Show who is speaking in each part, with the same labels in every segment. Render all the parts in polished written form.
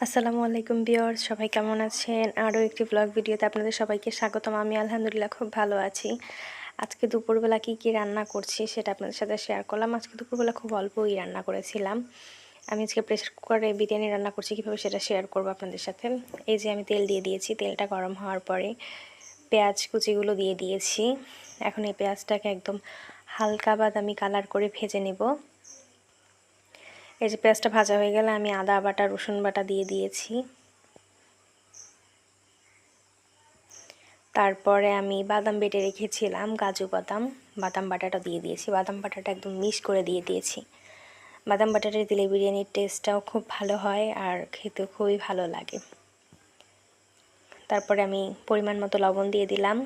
Speaker 1: আসসালামু আলাইকুম ভিউয়ার্স, সবাই কেমন আছেন? আরও একটি ব্লগ ভিডিওতে আপনাদের সবাইকে স্বাগতম। আমি আলহামদুলিল্লাহ খুব ভালো আছি। আজকে দুপুরবেলা কি রান্না করছি সেটা আপনাদের সাথে শেয়ার করলাম। আজকে দুপুরবেলা খুব অল্পই রান্না করেছিলাম। আমি আজকে প্রেসার কুকারে বিরিয়ানি রান্না করছি, কীভাবে সেটা শেয়ার করব আপনাদের সাথে। এই যে আমি তেল দিয়ে দিয়েছি, তেলটা গরম হওয়ার পরে পেঁয়াজ কুচিগুলো দিয়ে দিয়েছি। এখন এই পেঁয়াজটাকে একদম হালকা বাদামি কালার করে ভেজে নেব। এই যে পেঁয়াজটা ভাজা হয়ে গেলে আমি আদা বাটা রসুন বাটা দিয়ে দিয়েছি। তারপরে আমি বাদাম বেটে রেখেছিলাম, কাজু বাদাম বাটাটা দিয়ে দিয়েছি। বাদাম বাটাটা একদম মিক্স করে দিয়ে দিয়েছি। বাদাম বাটাটা দিলে বিরিয়ানির টেস্টটাও খুব ভালো হয় আর খেতেও খুবই ভালো লাগে। তারপরে আমি পরিমাণ মতো লবণ দিয়ে দিলাম।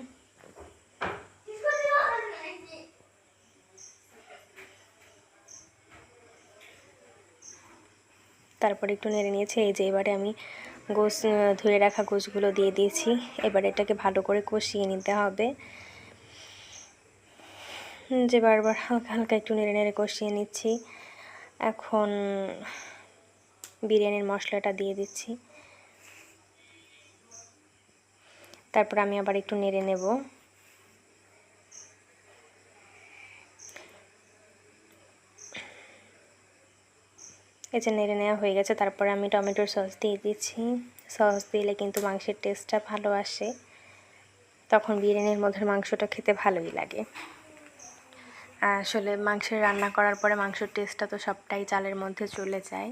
Speaker 1: তারপরে একটু নেড়ে নিয়েছি। এই যে এবারে আমি গোশ ধুয়ে রাখা গোশগুলো দিয়ে দিয়েছি। এবার এটাকে ভালো করে কষিয়ে নিতে হবে। যে বারবার হালকা হালকা একটু নেড়ে নেড়ে কষিয়ে নিচ্ছি। এখন বিরিয়ানির মশলাটা দিয়ে দিচ্ছি। তারপর আমি আবার একটু নেড়ে নেব। এই যে নেড়ে নেওয়া হয়ে গেছে। তারপরে আমি টমেটোর সস দিয়ে দিচ্ছি। সস দিলে কিন্তু মাংসের টেস্টটা ভালো আসে, তখন বিরিয়ানির মধ্যে মাংসটা খেতে ভালোই লাগে। আসলে মাংসের রান্না করার পরে মাংসের টেস্টটা তো সবটাই চালের মধ্যে চলে যায়,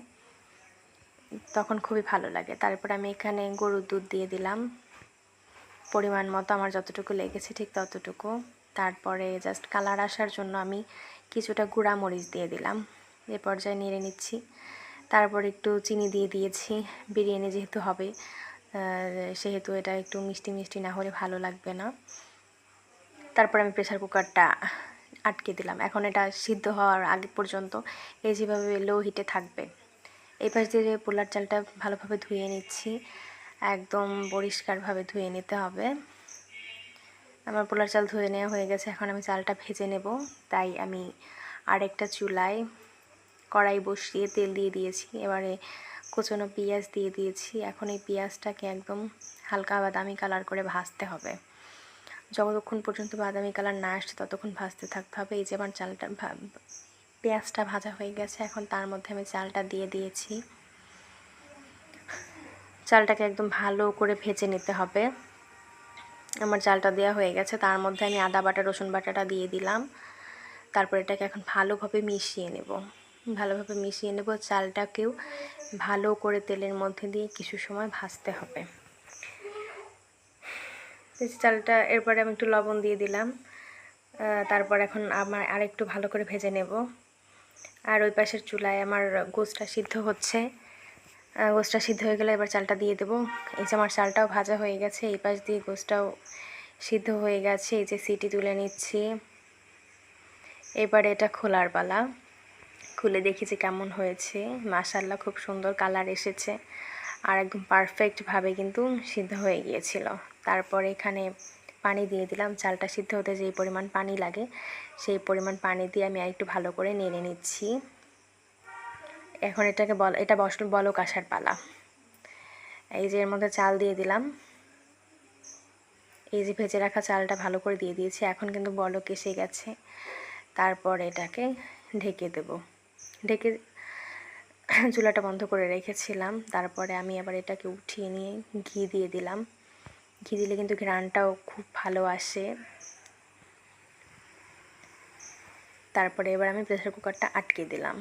Speaker 1: তখন খুবই ভালো লাগে। তারপর আমি এখানে গরুর দুধ দিয়ে দিলাম পরিমাণ মতো, আমার যতটুকু লেগেছে ঠিক ততটুকু। তারপরে জাস্ট কালার আসার জন্য আমি কিছুটা গুঁড়া মরিচ দিয়ে দিলাম। এ পর্যায়ে নেড়ে নিচ্ছি। তারপর একটু চিনি দিয়ে দিয়েছি। বিরিয়ানি যেহেতু হবে সেহেতু এটা একটু মিষ্টি মিষ্টি না হলে ভালো লাগবে না। তারপর আমি প্রেসার কুকারটা আটকে দিলাম। এখন এটা সিদ্ধ হওয়ার আগে পর্যন্ত এই যেভাবে লো হিটে থাকবে। এই পাশ দিয়ে পোলার চালটা ভালোভাবে ধুয়ে নিচ্ছি, একদম পরিষ্কারভাবে ধুয়ে নিতে হবে। আমার পোলার চাল ধুয়ে নেওয়া হয়ে গেছে। এখন আমি চালটা ভেজে নেব, তাই আমি আরেকটা চুলায় কড়াই বসিয়ে তেল দিয়ে দিয়েছি। এবারে কুচনো পেঁয়াজ দিয়ে দিয়েছি। এখন এই পেঁয়াজটাকে একদম হালকা বাদামি কালার করে ভাজতে হবে। যতক্ষণ পর্যন্ত বাদামি কালার না আসছে ততক্ষণ ভাজতে থাকতে হবে। এই যে আমার চালটা পেঁয়াজটা ভাজা হয়ে গেছে। এখন তার মধ্যে আমি চালটা দিয়ে দিয়েছি। চালটাকে একদম ভালো করে ভেজে নিতে হবে। আমার চালটা দেওয়া হয়ে গেছে। তার মধ্যে আমি আদা বাটা রসুন বাটাটা দিয়ে দিলাম। তারপর এটাকে এখন ভালোভাবে মিশিয়ে নেব। চালটাকেও ভালো করে তেলের মধ্যে দিয়ে কিছু সময় ভাজতে হবে। চালটা এরপরে আমি একটু লবণ দিয়ে দিলাম। তারপর এখন আমার আরেকটু ভালো করে ভেজে নেব। আর ওই পাশের চুলায় আমার গোশটা সিদ্ধ হচ্ছে। গোশটা সিদ্ধ হয়ে গেলে এবার চালটা দিয়ে দেবো। এই যে আমার চালটাও ভাজা হয়ে গেছে, এই পাশ দিয়ে গোশটাও সিদ্ধ হয়ে গেছে। এই যে সিটি তুলে নিচ্ছি। এবারে এটা খোলার পালা। খুলে দেখি যে কেমন হয়েছে। মাশাআল্লাহ, খুব সুন্দর কালার এসেছে আর একদম পারফেক্টভাবে কিন্তু সিদ্ধ হয়ে গিয়েছিল। তারপর এখানে পানি দিয়ে দিলাম। চালটা সিদ্ধ হতে যেই পরিমাণ পানি লাগে সেই পরিমাণ পানি দিয়ে আমি আরেকটু ভালো করে নেড়ে নিচ্ছি। এখন এটা বলক আসার পালা। এই যে এর মধ্যে চাল দিয়ে দিলাম। এই যে ভেজে রাখা চালটা ভালো করে দিয়ে দিয়েছি। এখন কিন্তু বলক এসে গেছে। তারপর এটাকে ঢেকে দেব। ঢেকে চুলাটা বন্ধ করে রেখেছিলাম। তারপরে আমি আবার এটাকে উঠিয়ে নিয়ে ঘি দিয়ে দিলাম। ঘি দিলে কিন্তু ঘ্রাণটাও খুব ভালো আসে। তারপরে এবার আমি প্রেসার কুকারটা আটকে দিলাম।